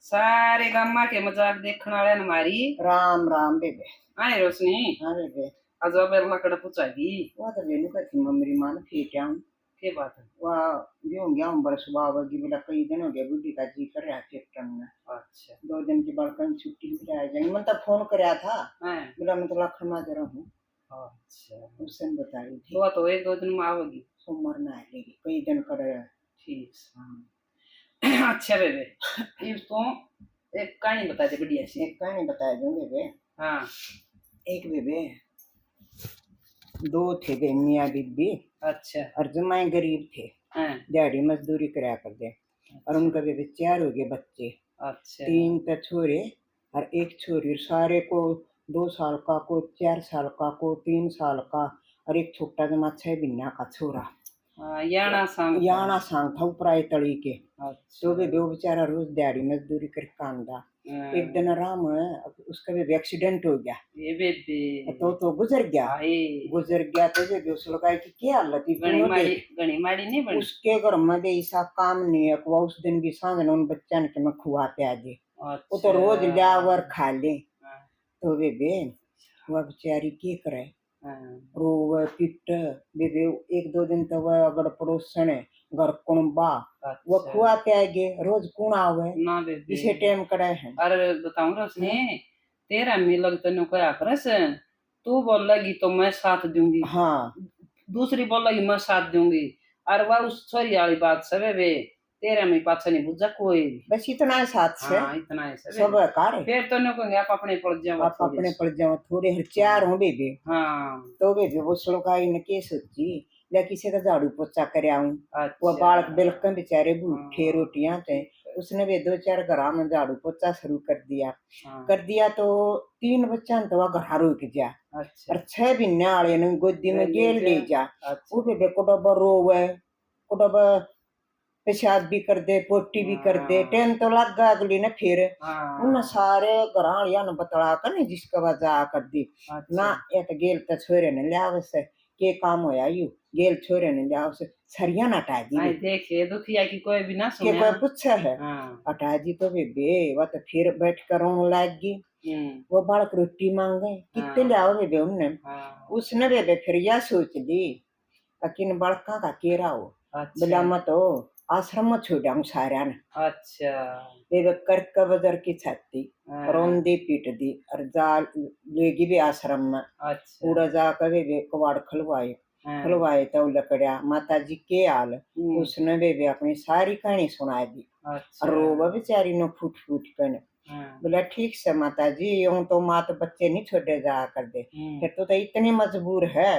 सारे गामा के मजाक देखने वाले ने मारी। राम राम बेबे। आए रोशनी। हाँ बेबे। आज अब लकड़ पूछागी। वो तो बेनू का थी मेरी मां ने फेंक आऊं। के बात है? वह यूं गया हूं बरस बाबा की बोला कई दिन हो गए बुढ़ी का जी कर रहा थे में। अच्छा। 2 दिन की बड़कन छुट्टी पे आ जाएंगे। मैं तो फोन कराया था। हाँ। बोला मैं तो लखन में जरा हूँ। अच्छा। उसने बता रही थी। तो 1-2 दिन में आओगी। सोमवार में आएगी कई दिन कर। ठीक। हाँ। अच्छा बेबे ये तो एक कहानी बता दे बढ़िया सी। एक कहानी बता दूं बेबे। हाँ। एक बेबे 2 थे बे मियाँ बीबी। अच्छा। और जमाए गरीब थे। हाँ। दिहाड़ी मजदूरी कराया करते। और उनका बेबे 4 हो गए बच्चे। अच्छा। 3 तो छोरे और 1 छोरी। सारे को 2 साल का, को 4 साल का, को 3 साल का और एक छोटा जमा 6 महीना का छोरा। याना सांग था ऊपराए तली के। अच्छा। तो वे बेचारा रोज दिहाड़ी मजदूरी करके कामदा। एक दिन आराम उसका भी एक्सीडेंट हो गया। ये बेबे तो गुजर गया तो वे उस लगाई की क्या हालत थी। गणी माड़ी नहीं बनी। उसके घर में भी ऐसा काम नहीं है। वो उस दिन भी सांझ उन बच्चन के मैं खुआते आज। वो तो रोज लावर खा ले। तो वे वह बेचारी क्या करे। रोवे पिट बेबे 1-2 दिन तो वह अगर पड़ोसन है घर कुणबा वो खुआते आगे रोज कौन आवे ना बेबे इसे टाइम करे है। अरे बताऊं रोशनी तेरा मिलग तने क्या करस तू बोलेगी तो मैं साथ दूंगी। हाँ दूसरी बोलेगी मैं साथ दूंगी। और वह उस छोरी वाली बात सब है बे तेरे में पाछा नहीं बुझा कोई बस इतना साथ से। हाँ इतना है सब कार फिर तो नो कहेंगे आप अपने पड़ जाओ आप अपने पड़ जाओ थोड़े चार हो बेबे। हाँ तो बेबे वो सड़काई ने के सोची या किसी का झाड़ू पोछा कर आऊं। अच्छा। वो बालक बिल्कुल बेचारे भूखे रोटियां थे। उसने भी 2-4 घर में झाड़ू पोछा शुरू कर दिया तो 3 बच्चा तो वह घर रुक जा। अच्छा। और 6 महीने वाले ने गोदी में गेल ले जा। अच्छा। वो बेबे को डब्बा रोवे को डब्बा पेशाब भी कर दे पोटी भी कर दे टेन तो लग गया अगली ने फिर उन सारे घराड़िया ने बतला कर नहीं जिसका वजह कर दी। ना एक गेल तो छोरे ने लिया वैसे के काम होया यू गेल छोरे ने लिया उसे सरिया न हटा दी। देखे दुखिया की कोई भी ना सुने के कोई पूछा है हटा दी तो बेबे वह तो फिर बैठ कर रोने लग गई। वो बालक रोटी मांगे कितने लियाओ बेबे उनने उसने बेबे फिर यह सोच ली अकिन बड़का का केरा हो बोला मत हो आश्रम में छोड़ा हूँ सारा ने। अच्छा। बेबे करक बजर की छाती रोंदी पीट दी और जा लेगी भी आश्रम में। पूरा जाकर बेबे कबाड़ खुलवाए तो लकड़िया माता जी के हाल उसने बेबे अपनी सारी कहानी सुना दी। और रोवा बेचारी ने फूट फूट कर बोला ठीक से माता जी यूं तो माँ तो बच्चे नहीं छोड़े जा कर दे फिर तो इतनी मजबूर है।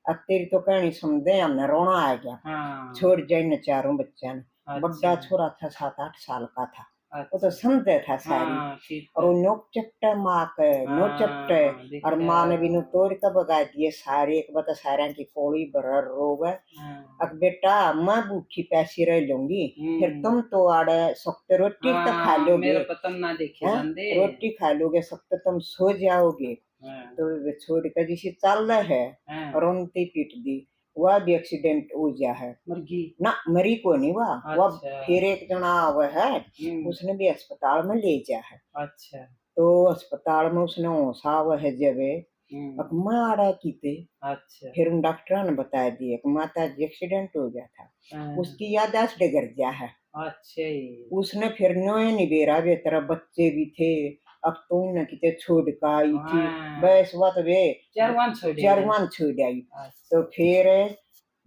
अब तेरी तो कहानी सुन दे हमने रोना आ गया। छोड़ जाए न चारों बच्चा ने। बड़ा छोरा था 7-8 साल का था। वो तो समझे था सारी और वो नोक चट्टे माँ के नो चट्टे और माँ ने भी नो तोड़ का बगा दिए सारे एक बता सारा की कोड़ी बरर रोवे। अब बेटा मैं भूखी पैसी रह लूंगी फिर तुम तो आड़े सख्त रोटी तो खा लोगे रोटी खा लोगे सख्त तुम सो जाओगे। तो छोड़ कर जिसे चल रहा है रोनती पीट दी वह भी एक्सीडेंट हो गया है। ना मरी को नहीं वह फिर एक जना हुआ है उसने भी अस्पताल में ले जा है। अच्छा। तो अस्पताल में उसने होशा हुआ है जब मारा कीते। अच्छा। फिर उन डॉक्टर ने बता दिया कि माता जी एक्सीडेंट हो गया था उसकी याददाश्त डगर गया है। अच्छा। उसने फिर नोए निबेरा वे तरह बच्चे भी थे अब तो न किते छोड़ का आई थी बस हुआ तो वे जरवान छोड़ आई। तो फिर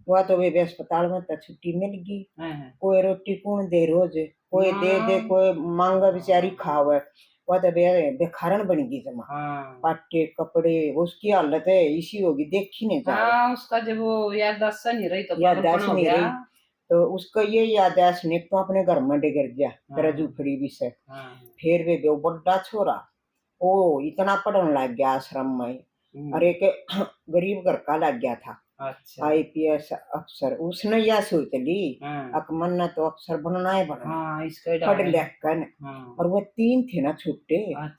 हुआ तो वे अस्पताल में तो छुट्टी मिल गई। कोई रोटी कौन दे रोज कोई दे कोई मांगा बेचारी खावे वह तो बेखारन बन गई जमा। पाटे कपड़े उसकी हालत है इसी होगी देखी नहीं जा उसका जब वो याददाश्त नहीं रही तो याददाश्त नहीं रही तो उसको ये याददाश्त नहीं तो अपने घर में डिगर गया तेरा झूपड़ी भी से। फिर वे बड़ा छोरा ओ इतना पढ़ने लग गया आश्रम में और एक गरीब घर का लग गया था। अच्छा। IPS अफसर उसने यह सोच ली अकमन ने तो अफसर बनना है पढ़ लिख कर। और वो 3 थे ना छुट्टे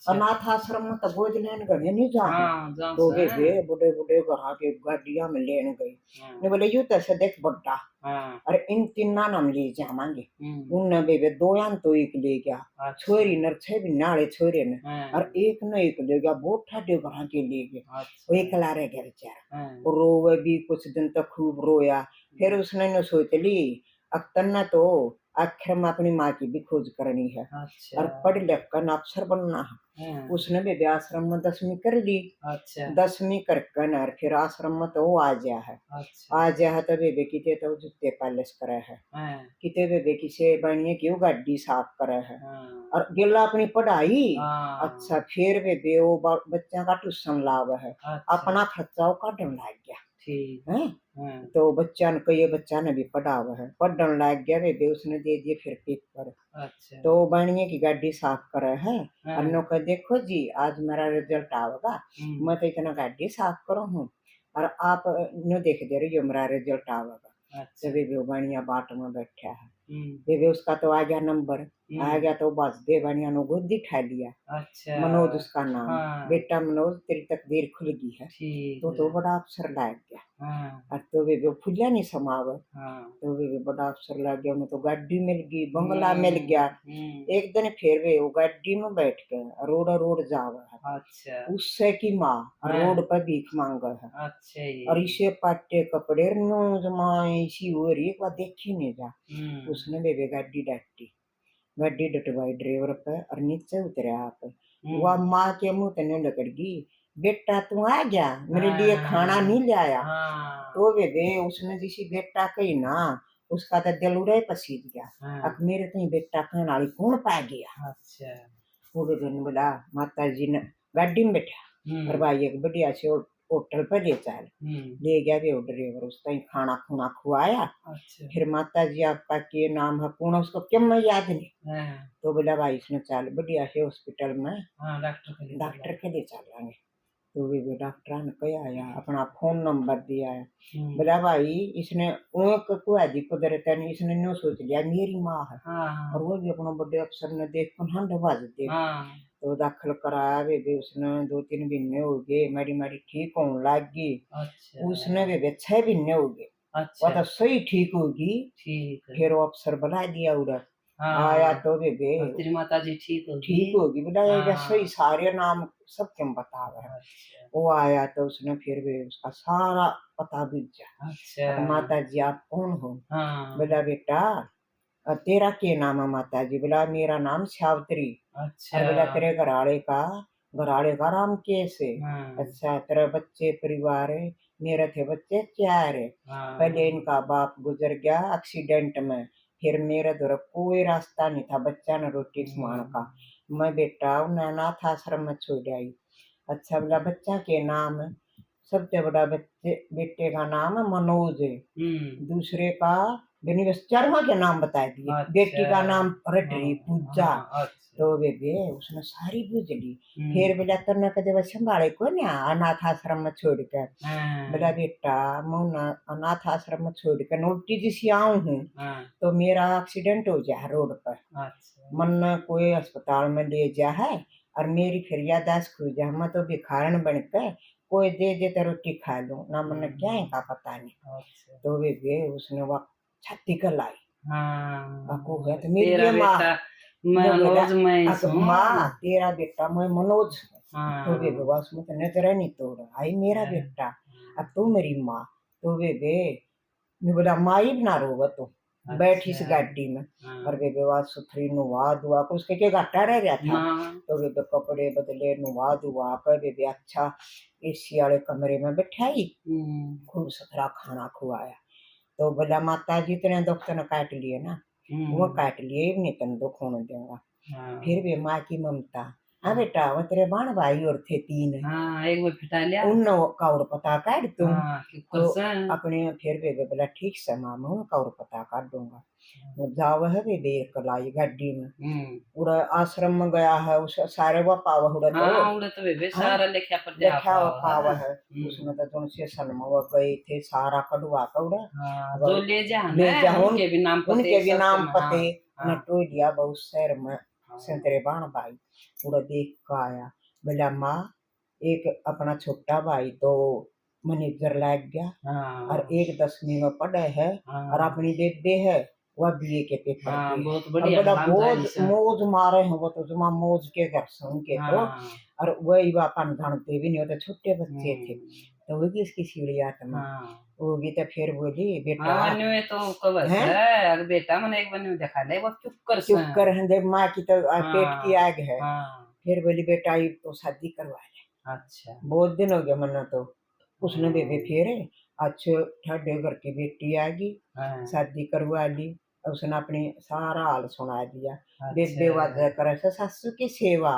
अनाथ आश्रम में तो बोझ लेने गए नहीं जा तो वे बुढ़े बुढ़े घर के गाड़िया में लेने गए ने बोले यू तैसे देख बड्डा और इन तीना नाम ले जावांगे उन बेबे दोयान तो एक ले गया छोरी नर छे भी नाले छोरे ने और एक न एक ले गया बोठा दे घर के ले गया वो एकला रह गया बेचारा और रोवे भी कुछ दिन तक खूब रोया फिर उसने न सोच ली अब ना तो आखिर में अपनी माँ की भी खोज करनी है और पढ़ लिख कर अफसर बनना है उसने भी आश्रम में 10वीं कर ली 10वीं करके न फिर आश्रम में तो वो आ गया है आ गया है तो बेबे किते तो जूते पालिश करे है किते बेबे किसे बनिए क्यों गाड़ी साफ करे है और गिला अपनी पढ़ाई अच्छा फिर बेबे वो बच्चा का ट्यूशन लाभ है अपना खर्चा वो काटने लग गया है तो बच्चा ने कई बच्चा ने भी पढ़ा हुआ है पढ़ने लग गया बेबे उसने दे दिए फिर पेपर तो बनिए की गाड़ी साफ करे है और नो कह देखो जी आज मेरा रिजल्ट आवेगा मैं तो इतना गाड़ी साफ करो हूँ और आप नो देख दे रही हो मेरा रिजल्ट आवेगा तो बेबे बनिया बाट में बैठा है बेबे उसका तो आ गया नंबर आ गया तो बस दे बनिया ने गोदी ठा लिया मनोज उसका नाम बेटा मनोज तेरी तकदीर खुल गई है तो बड़ा अफसर लग गया और तो बेबे फुलिया नहीं समावे तो बेबे बड़ा अफसर लग गया उन्हें तो गाड़ी मिल गई बंगला मिल गया एक दिन फिर वे वो गाड़ी में बैठ के रोड जावा है उससे की माँ रोड पर भीख मांगा है और इसे पाटे कपड़े नो जमाए इसी और एक बार देखी नहीं जा उसने बेबे गाड़ी डटवाई ड्राइवर पे और नीचे उतरे आप वह माँ के मुंह तने लकड़ गई बेटा तू आ गया मेरे लिए खाना नहीं ले आया तो बेबे उसने जिसी बेटा कही ना उसका तो दिल उड़े पसीज गया अब मेरे तो बेटा खाने वाली कौन पा गया वो बेबे ने बोला माता जी ने गाड़ी में बैठा और भाई एक बढ़िया से होटल पर ले गया वे ड्राइवर उसका खाना खुना खुआया फिर माता जी आपका के नाम है कौन उसको क्यों मैं याद नहीं तो बोला भाई इसने चल बढ़िया से हॉस्पिटल में डॉक्टर के लिए चलेंगे तो वे डॉक्टर ने कहा आया अपना फोन नंबर दिया है बोला भाई इसने दी कुदरत ने इसने नो सोच लिया मेरी माँ है और वो भी अपना बड़े अफसर ने देख कर बाज दे तो दाखिल कराया बेबे उसने 2-3 महीने हो गए मारी ठीक होने लग गई उसने बेबे 6 महीने हो गए वो तो सही ठीक होगी फिर वो अफसर बना दिया उधर आया तो बेबे तेरी माता जी ठीक होगी बेटा सही सारे नाम सब क्यों बता रहा है वो आया तो उसने फिर भी उसका सारा पता बीजा माता जी आप कौन हो बोला बेटा तेरा क्या नाम है माता जी बोला मेरा नाम सावित्री बोला तेरे घराड़े का नाम कैसे अच्छा तेरे बच्चे परिवार है मेरे थे बच्चे 4 है पहले इनका बाप गुजर गया एक्सीडेंट में फिर मेरे द्वारा कोई रास्ता नहीं था बच्चा ने रोटी समान का मैं बेटा उन्हें अनाथ आश्रम में छोड़ आई अच्छा बोला बच्चा के नाम सबसे बड़ा बेटे का नाम है मनोज है दूसरे का चारों के नाम बता दिए बेटी का नाम रटरी पूजा तो बेबे उसने सारी बुझ ली फिर बोला तो कदे संभाले को ना अनाथ आश्रम में छोड़ कर बोला बेटा मैं अनाथ आश्रम में छोड़ कर नोटी जिसी आऊं हूँ तो मेरा एक्सीडेंट हो जाए रोड पर मन कोई अस्पताल में ले जा है और मेरी फिर यादाश्त खो जाए मैं तो भिखारन बनकर कोई दे तो रोटी खा लूं ना मन क्या है का पता नहीं तो बेबे उसने वह छाती कर लाई आपको है तो मेरी माँ तेरा बेटा मैं मनोज तो बेबे बस में तो नजर नहीं तोड़ आई मेरा बेटा अब तू मेरी माँ तो बेबे मैं बोला माई बना रो तो बैठी इस गाड़ी में और बेबे बात सुथरी नुवा दुआ को उसके घाटा रह गया था तो बेबे कपड़े बदले नुवा दुआ कर बेबे अच्छा एसी वाले कमरे में बैठाई खूब सुथरा खाना खुआया तो बोला माता जी तेरे दुख ने काट लिए ना वो काट लिए नहीं तेन दुख होने दूंगा फिर भी माँ की ममता हाँ बेटा वो तेरे बाण भाई और थे 3 एक बार फिटा लिया उन का और पता काट तुम तो अपने फिर बेबे बोला ठीक से मामा उनका और पता काट दूंगा वो जाव है बेबे कलाई गाड़ी में पूरा आश्रम में गया है उस सारे वो पाव उड़ा तो बेबे सारा लिखा पाव है उसमें तो तुम से सलमा वो गए थे सारा कड़वा कौड़ा जो ले जा उनके भी नाम पते न तो दिया बहुत शहर में संतरे बाण भाई पूरा देख का आया बोला माँ एक अपना छोटा भाई तो मैनेजर लग गया हाँ और एक 10वीं में पढ़े है हाँ और अपनी बेबे है वह बीए के पेपर हाँ, के बहुत और बढ़िया बड़ा नाम था मौज इसका। मौज मारे हैं वो तो जुमा मौज के घर से उनके तो हाँ और वही बापन जानते भी नहीं होते छोटे बच्चे थे हम्म, तो वो किसकी सीढ़ी आत्मा हाँ वो भी तो फिर बोली बेटा हाँ वन्य में तो कवर हैं है अगर बेटा मैंने एक वन्य में देखा ले वो चुप कर सा चुप कर हैं, देख माँ की तो पेट की हाँ आग है हाँ फिर बोली बेटा ये तो शादी करवा ले अच्छा बहुत दिन हो गया मना तो उसने बेबे हाँ फिर अच्छे ठाडे घर की बेटी आ गई हाँ, शादी करवा ली और उसने अपनी सारा हाल सुना दिया बेबे वाजा अच्छा करे से सासू की सेवा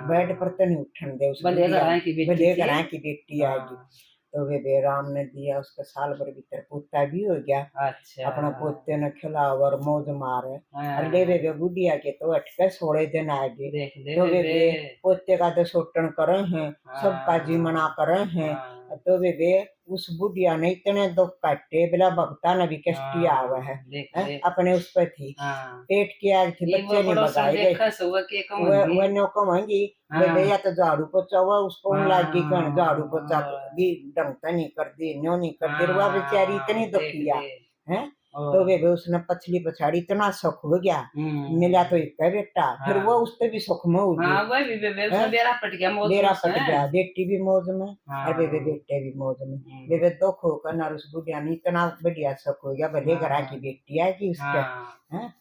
बेड पर हाँ तो नहीं उठन दे उस भले बुढ़िया घर की बेटी भले थी घर की बेटी आएगी हाँ तो बेबे राम ने दिया उसके साल भर भीतर पोता भी हो गया अच्छा अपना पोते ने खिलाओ और मौज मारे और ले हाँ बेबे बुढ़िया के तो अटके 16 दिन आगे देख ले तो बेबे बेबे पोते का तो सोटन करे हैं सबका जी मना हाँ करे हैं हाँ तो बेबे उस बुढ़िया ने इतने दुख काटे बिला भक्ता ने भी कष्टी आवे है देख हैं? ले अपने उस पर थी हाँ पेट की आग थी ये बच्चे वो नहीं पड़ोसन बगाए गए देखा सुबह के कहूंगी वह नो कहेंगी हाँ बेबे या तो झाड़ू पोछा हुआ उसको लागी कण झाड़ू पोछा हाँ भी ढंग से नहीं कर दी न्यो नहीं कर दी रुआ बेचारी इतनी देख दुखिया ले है और तो बेबे उसने पछली पछाड़ी इतना सुख हो गया मिला तो एक है बेटा फिर हाँ वो उससे भी सुख में हो हाँ गई वही भी बेबे उसमें हैं? बेरा पट गया मौज मेरा मौज पट है गया बेटी भी मौज में हाँ और बेबे बेटे भी मौज में हम्म, बेबे दुख होकर ना उस बुढ़िया ने इतना बढ़िया सुख हो गया भले घर की बेटी आएगी उसके हाँ हैं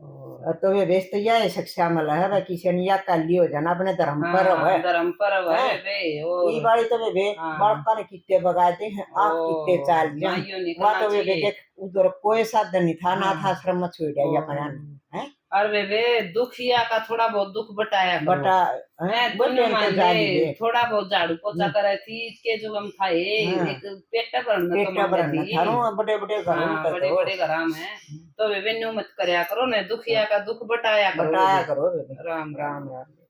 और तो वे व्यस्त यह शिक्षा मिला है बाकी शनिया काली हो जाना अपने धर्म पर है धर्म पर है हैं? बेबे और ई बाड़ी तो वे हाँ बालका ने कितने बगाते हैं आप कितने चाल ना जान यो नहीं वहाँ करना तो वे चाहिए देख उधर कोई साधन नहीं था नाथ हाँ आश्रम में छोड़ दिया और अपना हैं और बेबे दुखिया का थोड़ा बहुत दुख बटाया करो बटा मैं हैं दोनों बटे मान तो जा ले लिए थोड़ा बहुत झाड़ू पोछा करे थी इसके जो हम था ये हाँ। एक पेट भरने तो पेटा मांगे भरना थी थारो बड़े बड़े घरों हाँ में बड़े तो बड़े घराम है तो बेबे न्यू मत करया करो ने दुखिया का दुख बटाया करो बटाया बेबे। करो बेबे राम राम राम राम